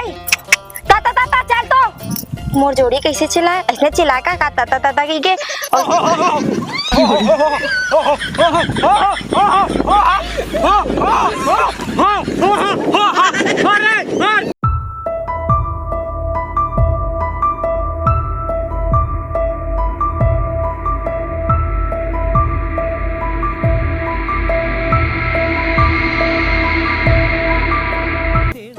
भाई ताता ताता चल तो मोर जोड़ी कैसे चिल्ला ऐसे चिल्ला का ताता ताता की के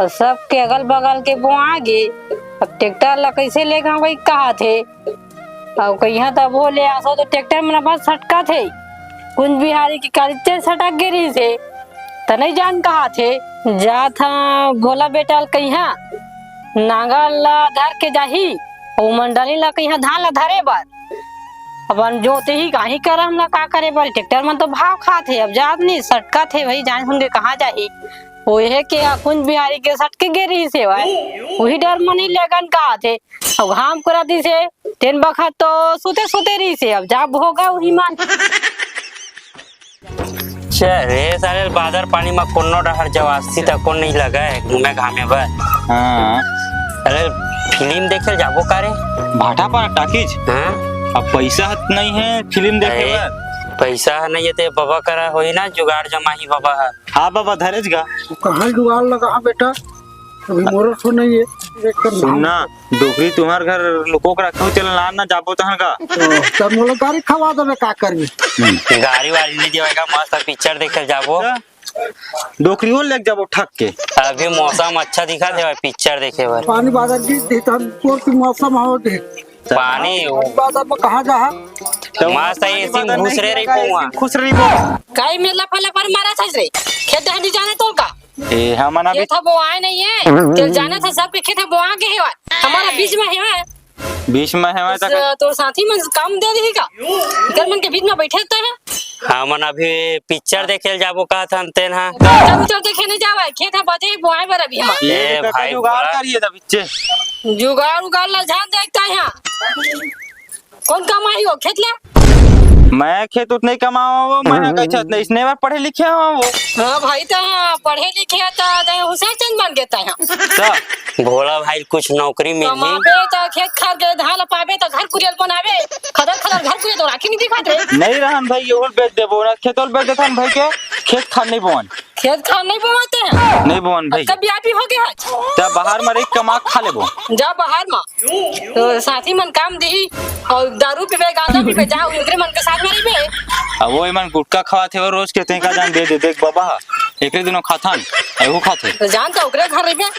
और सबके अगल बगल के बुआ गे अब ट्रैक्टर ला कैसे लेगा वही कहा थे और कहीं तब वो ले आसो तो ट्रैक्टर में बस सटका थे कुंज बिहारी की कारिचे सटक गिरी से तो नहीं जान कहा थे जा था भोला बेटा कहीं नांगल ला धर के जाही और मंडली ला कहीं धान ला धरे बार अपन जोते ही कहीं कर हम ला का करे बार ट्रैक्टर में तो भाव खा थे अब जात नहीं सटका थे वही जान सुन के कहाँ जाही वही के कुंज बिहारी के सटके गिरी से वही डर मनी लगन कहा थे अब घाम करा दी से तीन बखत तो सुते सुते रही से अब जब होगा वही मान रे सारे बादर पानी में कोनो डहर जवासी तक को नहीं लगा है घूमे घामे बर। हाँ अरे फिल्म देखे जाबो कारे भाटा पर टाकीज। हाँ अब पैसा नहीं है फिल्म देखे बर। पैसा नहीं है बाबा करा होई ना जुगाड़ जमा ही बाबा है। हाँ बाबा धरेज गा कहाँ जुगाड़ लगा बेटा अभी मोर तो नहीं है सुनना डोकरी तुम्हार घर लोगों को रखो चल ना जाबो तहन का तब मोला गाड़ी खवा देबे का करबी गाड़ी वाड़ी नहीं देवेगा मस्त पिक्चर देखे जाबो डोकरी हो लेके जाबो ठक के। अभी मौसम अच्छा दिखा दे पिक्चर देखे बर पानी बादल की देतन तोर की मौसम हो दे पानी बादल में कहाँ जा मस्त ऐसी घुस रही पौवा खुश रही बो कई मेला फला पर मारा था रे खेत दहनी जाने तो का ए हमना भी ये था वो आए नहीं है चल जाना था सब के खेत वो आगे है हमारा बीच में है बीच में है तक तो साथी में काम दे देगा इधर मन के बीच में बैठे रहता है हमन अभी पिक्चर देखे जाबो का था तेन हां चल चल देखे नहीं जावे खेत है बजे बुआए बर अभी हम ए भाई जुगाड़ करिए दा बिच्चे जुगाड़ उगाड़ ला ध्यान देखता है यहाँ कौन कमाई हो खेत ले मैं खेत उत नहीं कमावा मैं कह छत नहीं इसने बार पढ़े लिखे हो वो हां भाई तो पढ़े लिखे तो हुसैन चंद बन गया है भोला भाई कुछ नौकरी मिली कमाबे तो खेत खाद के धान पाबे तो घर कुरियल बनावे खदर खदर घर कुरियल तो राखी नहीं दिखात रे नहीं रहन भाई ये बेच देबो ना खेतोल बेच देथन भाई के खेत खाद नहीं बोन खेत खाद नहीं बोवाते हैं नहीं बोन भाई कब ब्याह भी हो गया तब बाहर में रही कमा खा लेबो जा बाहर में तो साथी मन काम दी और दारू पीबे गांजा पीबे जा उनके मन के साथ में रहिबे अब वो मन गुटका खावा थे और रोज के तेका जान दे दे देख बाबा एक दिनों खाथन एहू खाथे तो जान तो ओकरे घर रहिबे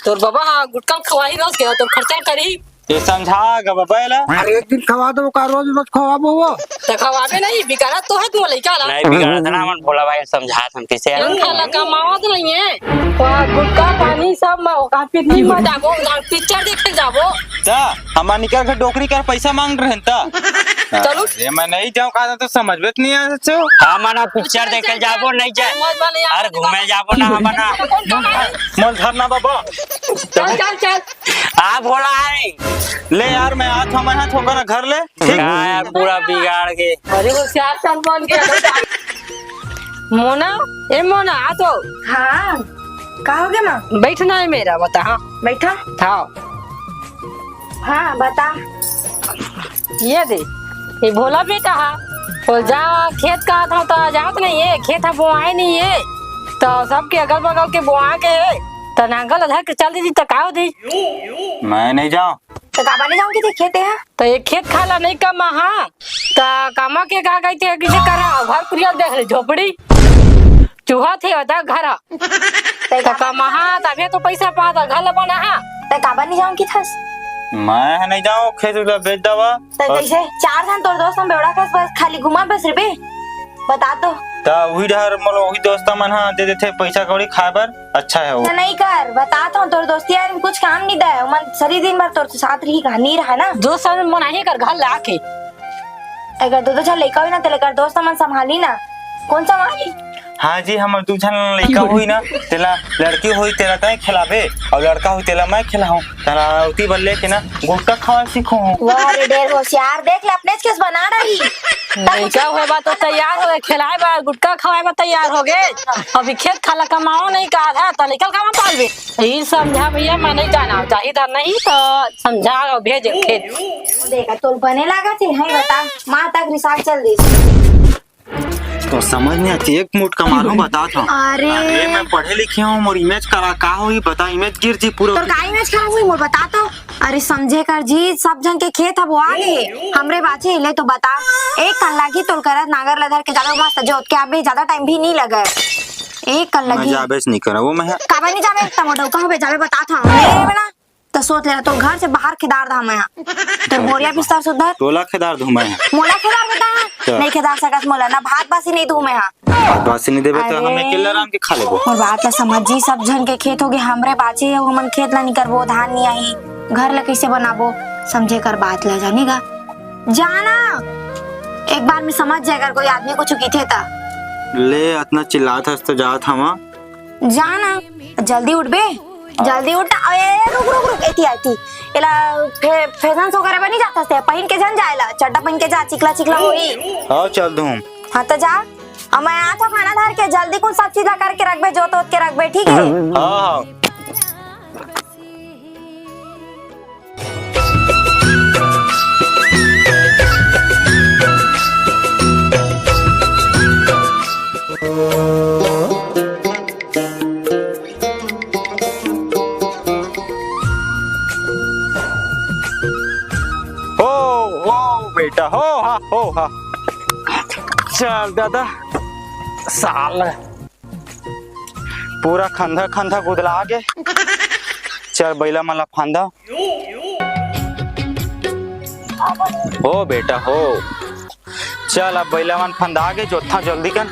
तोर बाबा गुटका खवाई रोज के तो खर्चा करी ये समझा गा बाबा ला अरे एक दिन खवा दो का रोज रोज खवाबो वो तो खवाबे नहीं बिगाड़ा तो है तू लइका ला नहीं बिगड़ा था ना मन भोला भाई समझा हम कैसे हम खाला कमावत नहीं है तो गुटका पानी सब में का पिटनी में जाबो पिक्चर देखे जाबो ता हमार निकल के डोकरी कर पैसा मांग रहे ता चलो ये मैं नहीं जाऊं कहा तो समझ में नहीं आ सचो हम ना पिक्चर देखे जाबो नहीं जाए अरे घूमे जाबो ना हम ना मन धरना बाबा चल चल चल आ भोला है ले यार मैं आज हमारे हाथ होगा ना घर ले ठीक यार पूरा बिगाड़ के अरे वो चार साल बन गया मोना ए मोना आ तो हाँ का हो गया माँ बैठना है मेरा बता हाँ बैठा था हाँ बता ये दे ये भोला बेटा है तो जा खेत का था तो जात नहीं है खेत है बोआए नहीं है तो सबके अगल बगल के बोआ के तो नांगल अधर के चल दी तकाओ दी मैं नहीं जाऊं तो काबा नहीं जाऊंगी खेते हैं तो ये खेत खाला नहीं कमा हाँ तो कमा के का कहते हैं किसे करा घर कुरिया देख ले झोपड़ी चूहा थे बता घर तो कमा हाँ तभी तो पैसा पाता घर बना हाँ तो काबा नहीं जाऊंगी थस मैं नहीं जाऊं खेत उधर बेच दवा तो कैसे चार जन तोर दोस्त हम बेवड़ा कस बस खाली घुमा बस रे बता तो ता वही डहर मतलब वही दोस्ता मन हां दे देथे पैसा कौड़ी खाए बर अच्छा है वो तो नहीं कर बताता हूँ तोर दोस्ती यार कुछ काम नहीं दे मन सरी दिन भर तोर साथ रही कहानी रहा ना जो सर मनाही कर घर लाके अगर दो चल लेकर ना तो लेकर दोस्त मन संभाली ना कौन संभाली हाँ जी हमर दू झन लड़का हुई ना तेला लड़की हुई तेला तय खिलाबे और लड़का हुई तेला मैं खिलाऊं तेला उती बल्ले के ना गुटका खावा सीखो वाह रे ढेर होशियार, देख ले अपने केस बना रही। लड़का हुए बा तो तैयार हो गए, खिलाए बा गुटका खवाए बा तैयार हो गए। अभी खेत खाला कमाओ नहीं कहा था तो निकल कहाँ पालबे। यही समझा भैया, मैं नहीं जाना चाहिए था, नहीं तो समझा और भेज खेत। देखा तो बने लगा थी, है बता माँ तक रिसार्ट चल दी। तो समझ नहीं आती एक मुठ का मालूम बता था। अरे मैं पढ़े लिखे हूँ और इमेज करा का हुई बता, इमेज गिर जी पूरा तो का इमेज खराब हुई मोर बता तो। अरे समझे कर जी, सब जन के खेत अब वो आ गए, हमरे बाचे हिले तो बता। एक कल लगी तो करत नागर लदर के ज्यादा मस्त जोत के अबे ज्यादा टाइम भी नहीं लगा। एक कल मैं लगी जाबेस नहीं करा वो मैं काबा नहीं जाबे टमाटो का होबे जाबे बता था मेरे बना तो सोच ले तो घर से बाहर खिदार था मैं तो बोरिया बिस्तर सुधर टोला खेदार धूमा है मोला खिदार बता नहीं खिदार सकत मोला ना भात बासी नहीं धूमे हां बासी नहीं देबे तो अरे। हमें अकेले आराम के खा लेबो और बात ला समझ जी, सब जन के खेत होगे हमरे बाचे है, हमन खेत ला नहीं करबो, धान नहीं आई, घर ला कैसे बनाबो। समझे कर बात ला जानेगा जाना एक बार में समझ जाए अगर कोई आदमी कुछ की थे ता ले इतना चिल्लात हस तो जात हवा जाना जल्दी उठ बे जल्दी उठ। अरे रुक रुक रुक एती आती एला फैशन वगैरह बनी जाता है, पहन के जन जाएला चड्डा पहन के जा, चिकला चिकला होई। आओ चल धूम हाँ तो जा अब मैं आ तो खाना धर के जल्दी कुछ सब चीज करके रख बे, जो तो के रख बे, ठीक है। हाँ बेटा हो हा चल दादा साल पूरा खंधा खंधा गुदला आगे चल बैला मला फांदा हो बेटा हो चल अब बैला मन फंदा आगे जोथा जल्दी कर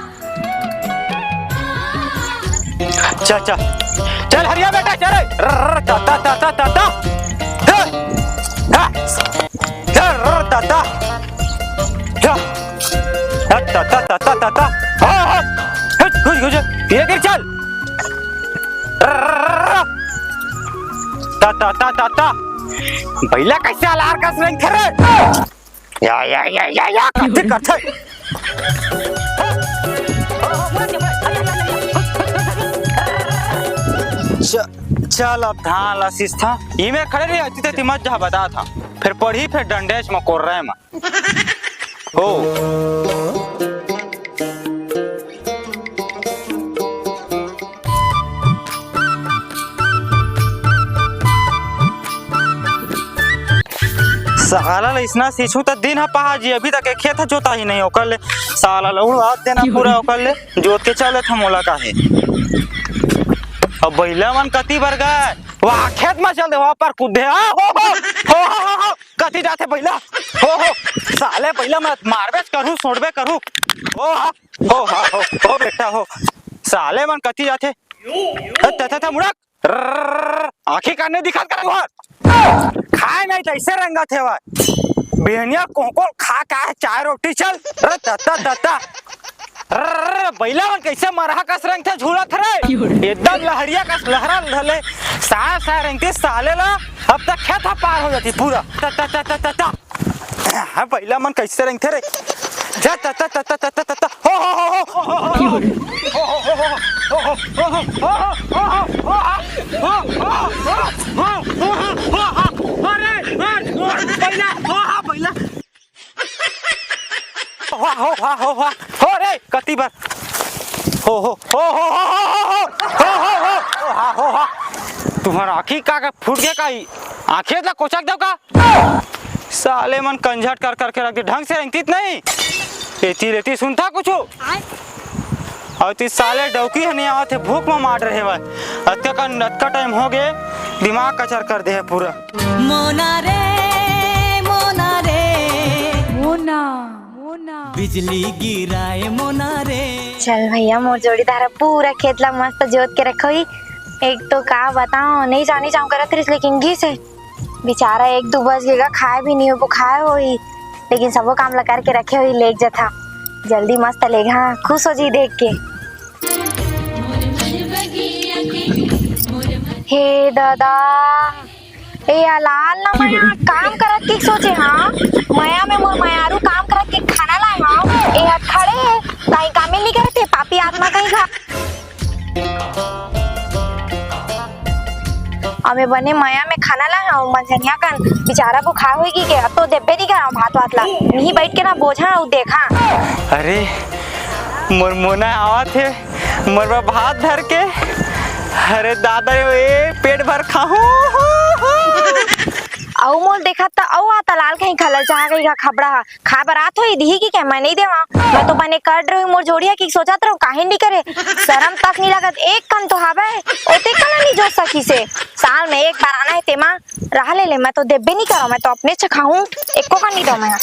चल चल चल हरिया बेटा चल ता ता ता ता ता ताता ताता ताता ताता हाँ घुस घुस ये गिर चल ताता ताता ताता बैला कैसे अलार का रंग थे या करते करते चल अब धान लासिस था ये में खड़े रही होती थी मत जहाँ बता था फिर पढ़ी फिर डंडेज में कोर रहे में हो साला इसना सीछू तो दिन है पहा जी अभी तक खेत जोता ही नहीं ओकर ले साला उड़वा देना पूरा ओकर ले जोत के चले था मोला का है अब बैला मन कति बर गए वहाँ खेत में चल दे वहाँ पर कूदे हो कति जाते बैला हो साले बैला मत मारबे करूँ छोड़बे करूँ हो बेटा हो साले मन कति जाते था मुड़क आँखें काने दिखा कर खाए नहीं तैसे रंगा थे वह बेहनिया कोको खा का चाय रोटी चल तता तता बैला मन कैसे मरहा कस रंग थे झूला थे एकदम लहरिया कस लहरा लहले साया साया रंग थे साले ला अब तक खेत पार हो जाती पूरा तता तता तता हाँ बैला मन कैसे रंग थे रे जा तता तता तता तता हो रे कति बार हो तुम्हारा आँखी का फूट गया काई आँखें तो कोचक दो का साले मन कंझट कर करके रख दे ढंग से रंगतीत नहीं एती रेती सुनता कुछ और ती साले डौकी है नहीं आवत है भूख में मार रहे भाई अतका टाइम हो गए दिमाग कचर कर दे है पूरा मोना रे मोना रे मोना बिजली गिराए मोना रे। चल भैया मोर जोड़ी तारा पूरा खेत ला मस्त जोत के रखो ही। एक तो का बताओ नहीं जानी चाहूँ करत रही लेकिन घी से बेचारा एक दो बज गएगा खाए भी नहीं हो खाए हो ही लेकिन सबो काम लगा के रखे हुई ले जाता जल्दी मस्त लेगा खुश हो जी देख के। हे दादा ए लाल ना मैं यहाँ काम करत के सोचे हाँ मया में मोर मयारू काम करत के खाना लाए हाँ ए खड़े है ताई कामे नहीं करते पापी आत्मा कहीं खा हमें बने मया में खाना लाए हाँ मनसनिया कन बेचारा को खा होगी के अब तो देबे नहीं करा भात वात ला नहीं बैठ के ना बोझा उ देखा अरे मोर मोना आवत है मोर भात धर के अरे दादा ए पेट भर खाहू औ मोल देखा त औ आता लाल कहीं खलल चाह गई का खबड़ा खा बरात होई दी की क्या मैं नहीं देवा मैं तो बने कर रही मोर जोड़िया की सोचत रहूं काहे नहीं करे शर्म तक नहीं लगत एक कन तो हावे ओते कन नहीं जो सकी से साल में एक बार आना है तेमा रहा ले मैं तो देबे नहीं करा मैं तो अपने से खाऊं एको का नहीं दो मैं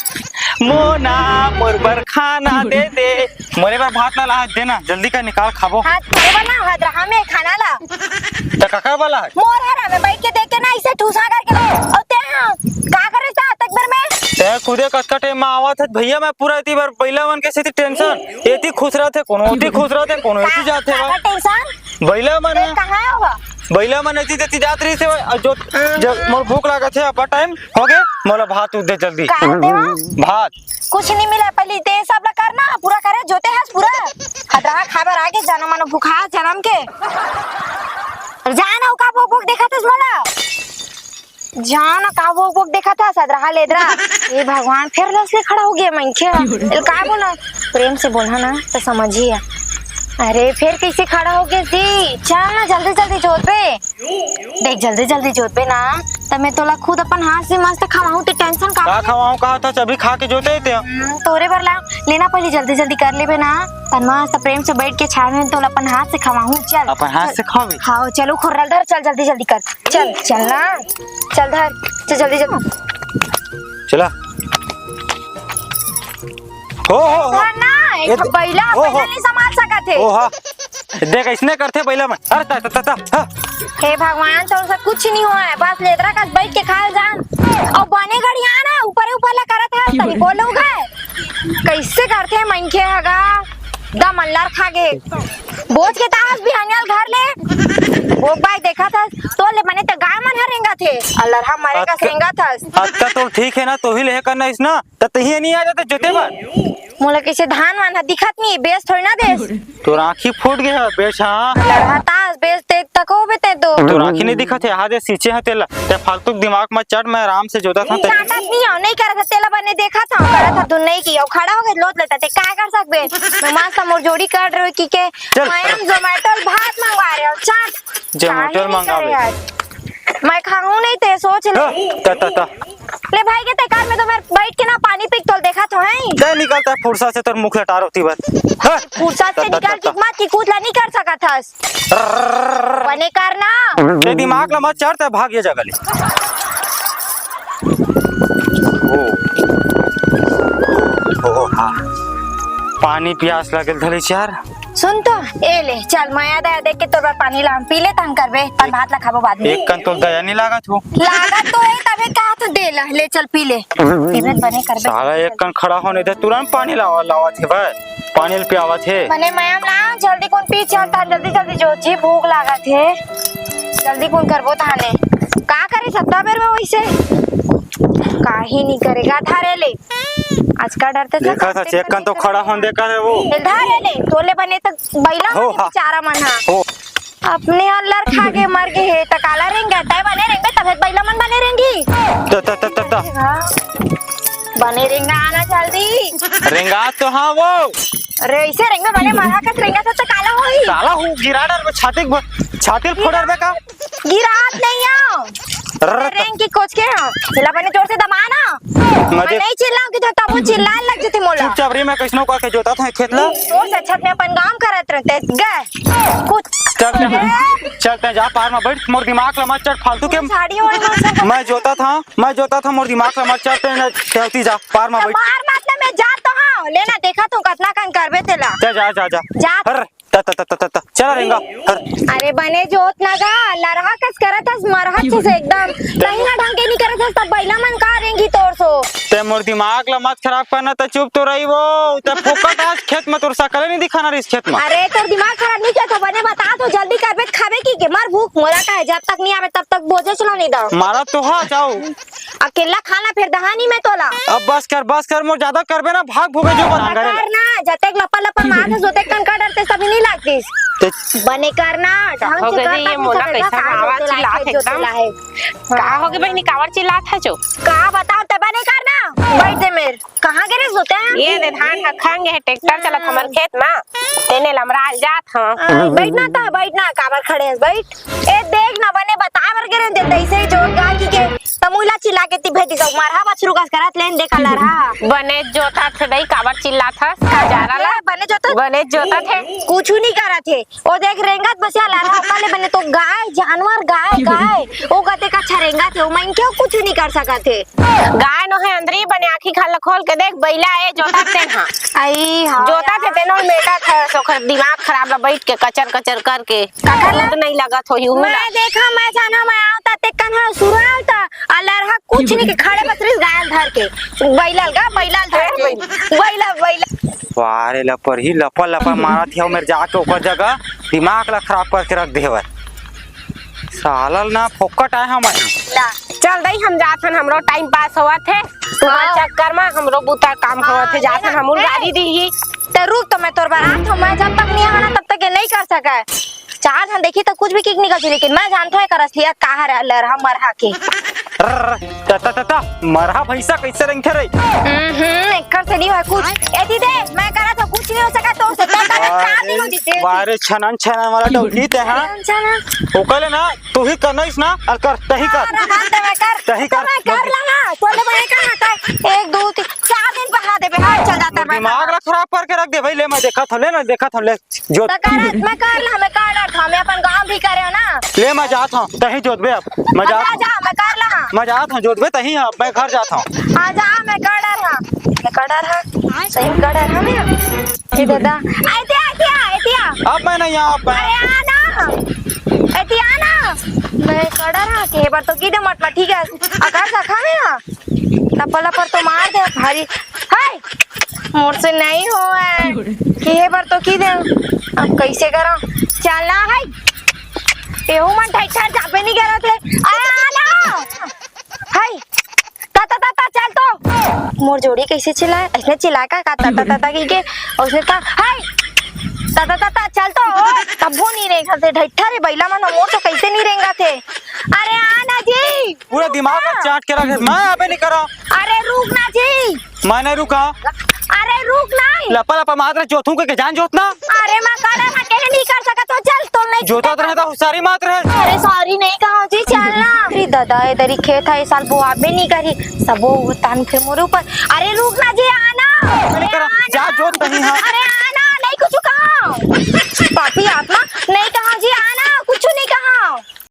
मोना मोर बर खाना दे दे मोरे बार भात ना ला देना जल्दी का निकाल खाबो हां तेरे बना हाथ रहा में खाना ला त काका वाला है मोर है में बैठ के देख के ना इसे ठूसा करके और ते का करे ता तक भर में ते खुदे कटका टाइम में आवत है भैया मैं पूरा इती बार पहिला मन के सेती टेंशन एती खुश रहते कोनो ओती खुश रहते कोनो एती जाते का बा टेंशन भैला मन कहां होगा भैला मन एती तेती जात रही से जो जब मोर भूख लागत है अपा टाइम हो गए मोला भात उठ दे जल्दी का देवा भात कुछ नहीं मिला पहले दे सब ला करना पूरा करे जोते है पूरा खतरा खबर आगे जाना मानो भूखा जन्म के जाना का भूख देखा था मोला जाना का भूख देखा था सदरा लेदरा ये भगवान फिर लसले खड़ा हो गया मैं क्या का बोला प्रेम से बोला ना तो समझिए अरे फिर कैसे खड़ा हो गया दी चल ना जल्दी जल्दी जोत पे देख जल्दी जल्दी जोत पे ना तब मैं तोला खुद अपन हाथ से मस्त खवाऊं तो टेंशन का खवाऊं कहा था अभी खा के जोते थे तोरे बर ला लेना पहले जल्दी जल्दी कर लेबे ना तन मस्त प्रेम से बैठ के छाव में तोला अपन हाथ से खवाऊं चल अपन हाथ से खावे हाँ चलो खुर्रल धर चल जल्दी जल्दी कर चल चल ना चल धर चल जल्दी जल्दी चला हो धर ना एक बैला बैला नहीं संभाल सकत है ओ हां देख इसने करते बैला में अरे ता ता ता ता हे भगवान तो सब कुछ नहीं हुआ है बस लेदरा का बैठ के खा जान और बने गड़िया ना ऊपर ऊपर ला करत है तनी बोलो गए कैसे करते हैं मनखे हगा दा मल्लार खा गे बोझ के तास भी हनियाल घर ले वो भाई देखा था तो ले बने तो गाय मन हरेंगा थे अल्लाह हमारे का सेंगा था अच्छा तो ठीक है ना तो ही ले करना इस ना तो तही नहीं आ जाते जोते बार मोला कैसे धान वान दिखत नहीं बेस थोड़ी ना देस तो आँखी फूट गया बेच हाँ लड़ा तास बेस देख तक हो बेते तो आँखी नहीं दिखा थे आधे सींचे हैं तेला ते फालतू दिमाग में चढ़ मैं आराम से जोता था चाटत नहीं हो नहीं करा था तेला बने देखा था करा था तू नहीं किया खड़ा हो गए लोट लेता थे क्या कर सकबे मैं मस्त मोर जोड़ी कर रहे की के मैं जोमेटो भात मंगवा रहे हो चाट जोमेटो मंगावे मैं खाऊं नहीं थे सोच ले ता ले भाई के तेकार में तो मैं बैठ के ना पानी पी तोल देखा तो है दे निकलता फुर्सा से तोर मुख लटार होती बात फुर्सत से निकाल के मत की कूदला नहीं कर सका था बने करना ये दिमाग ला मत चढ़ता भाग ये जगह ले ओ हाँ पानी प्यास लगल धले चार सुन तो ए ले चल माया दया देख के तोर बार पानी ला पी ले तंग करबे तन भात ला खाबो बाद में एक कन तो दया नहीं लागत हो लागत तो है तबे का तो दे ला ले चल पी ले इबत बने करबे साला एक कन खड़ा होने दे तुरंत पानी लावा थे भाई पानी ले पियावा थे बने माया ला जल्दी कौन पी चलता जल्दी जल्दी जो जी भूख लागत है जल्दी कौन करबो थाने का करे सत्ता बेर में वैसे काहे नहीं करेगा धारे ले आज का डरते थे देखा था चेक कन तो खड़ा होने देखा है वो धारे ले तोले बने तो बैला हो, हाँ। बेचारा मन हा हो अपने अल्लर खा के मर गए है त काला रेंगा तय बने रेंगे तब बैला मन बने रेंगी बने रेंगा आना जल्दी रेंगा तो हाँ वो अरे ऐसे रेंगे बने मरा का रेंगा तो काला होई साला हूँ गिरा डर में छाती फोड़र बे का गिरात नहीं आओ रेंग की कोच के चिल्ला बने जोर से दबाना मैं नहीं चिल्लाऊं कि तो तब वो चिल्लाने लग जाते मोला चुपचाप रे मैं कैसनो का के जोता था खेतला जोर से छत में अपन काम करत रहते गए कुछ चलते जा पार में बैठ मोर दिमाग ला मत चढ़ फालतू के साड़ी और मैं जोता था मोर दिमाग ला मत चढ़ तेवती जा पार में बैठ बाहर मत मैं जा तो हां लेना देखा तू कितना कन करबे तेला जा हर ता चला रेंगा अरे बने जोत ना गा लरहा कस करत हस मरहत से एकदम नहीं ना ढंग के नहीं करत थे तब बैला मन का रेंगी तोर सो। ते मोर दिमाग ला मत खराब करना, तो चुप तो रही वो। ते फोकट आज खेत में तोर सकल नहीं दिखाना रही इस खेत में। अरे तोर दिमाग खराब नहीं किया तो बने बता तो जल्दी करबे खाबे की के मार भूख मोरा का है, जब तक नहीं आवे तब तक बोझे चला नहीं दो। मारा तो हा जाओ अकेला खाना फिर दहानी में तोला। अब बस कर मोर ज्यादा करबे ना भाग भोगे जो बना करे करना जते लपा लपा मार जोते कनका डरते सभी नहीं लागतीस बने करना ढंग हो से गई कर ये मोला कैसा आवाज चिल्लात एकदम का हो गई बहनी कावर चिल्लात है जो का बताओ तब बने करना बैठ दे मेर कहां गिरे सोते हैं ये दे धान खाएंगे है ट्रैक्टर चलत हमर खेत में तेने लमराल जात हां बैठना काबर खड़े हैं बैठ ए देख ना बने बता बर गिरे देते ऐसे जोर गा की के तमुला चिल्ला के ती भेटी सब मारहा बछरू का करत लेन देखा लरहा बने जोता थे दई कावर चिल्लात है का जा रहा बने जोता थे कुछ नहीं करा थे ओ देख रेंगत बसिया लरहा काले बने तो गाय जानवर गाय ओ गते का छरेंगा थे ओ मन क्यों कुछ नहीं कर सका थे गाय न है अंदरी बने आंखी खाल खोल के देख बैला है जोता थे हां आई हां जोता थे तेनो मेटा था सोखर दिमाग खराब ला बैठ के कचर करके काकर नहीं लगा थो यूं मैं देखा मैं जाना मैं आता ते कन्हा सुरालता अलरहा कुछ नहीं के खड़े बसरिस गायल धर के बैलाल धर के बैला वारे लपर ही लपा मारा थी मेरे जाके ओकर जगह दिमाग ला खराब करके रख देवर सालल ना फोकट आए हम ला चल दई हम जाथन हमरो टाइम पास होवा थे तुम्हार चक्कर में हमरो बुता काम होवा थे जाथन हमू गाड़ी दी ही ते रुक तो मैं तोर बारात हूं मैं जब तक नहीं आना तब तक ये नहीं कर सका है चार धन देखी तो कुछ भी किक नहीं कर लेकिन मैं जानता है कर असलियत कहां रे लरहा मरहा के ता मरहा भैंसा कैसे रंगे रे एकर से नहीं है कुछ एती दे मैं करा तो कुछ नहीं हो सका तो से तो चार दिन हो जीते वारे छनन वाला डौली ते हां ओकले ना तू ही करनइस ना और कर तही कर तही कर लगा तोले बने कहां था 1 2 3 4 दिन बढ़ा दे बे हाथ चल जाता है दिमाग ला खराब करके रख दे भाई ले मैं देखा था ले जो मैं कर ला मैं कर रहा मैं अपन गांव भी करे हो ना ले मैं जाता हूं तही जोतबे अब मैं जा मैं कर ला मैं जाता हूं जोतबे तही अब मैं घर जाता हूं आ जा मैं कर रहा सही कर रहा मैं ये दादा आइतिया अब मैं नहीं आ अरे आना आना मैं कर रहा के बार तो की दे मत ठीक है अगर सखा में ना लपला पर तो मार दे भारी हाय मोर से नहीं हो के बार तो की दे अब कैसे करा चलना है एहू मन ठैठर जाबे नहीं करा थे अरे आना हाय ता चल तो मोर जोड़ी कैसे चिल्लाए इसने चिल्ला का ता की के उसने कहा हाय ता चल तो तब वो नहीं रेंगा थे ढट्ठा रे बैला मन मोर तो कैसे नहीं रेंगा थे अरे आना जी पूरा दिमाग में चाट के रखे मैं अबे नहीं करा अरे रुक ना जी मैं नहीं रुका अरे रुक ना लपा मात्र जोतूं के जान जोतना अरे मैं कड़ा ना के नहीं कर सका तो चल तो नहीं जोता तो रहता सारी मात्र है अरे सॉरी नहीं कहा जी चलना अरे दादा इधर ही खेत है साल वो आप भी नहीं करी सब वो तान फिर मोरे ऊपर अरे रुक ना जी आना मैंने करा जा जोत नहीं हां अरे आना नहीं कुछ कहा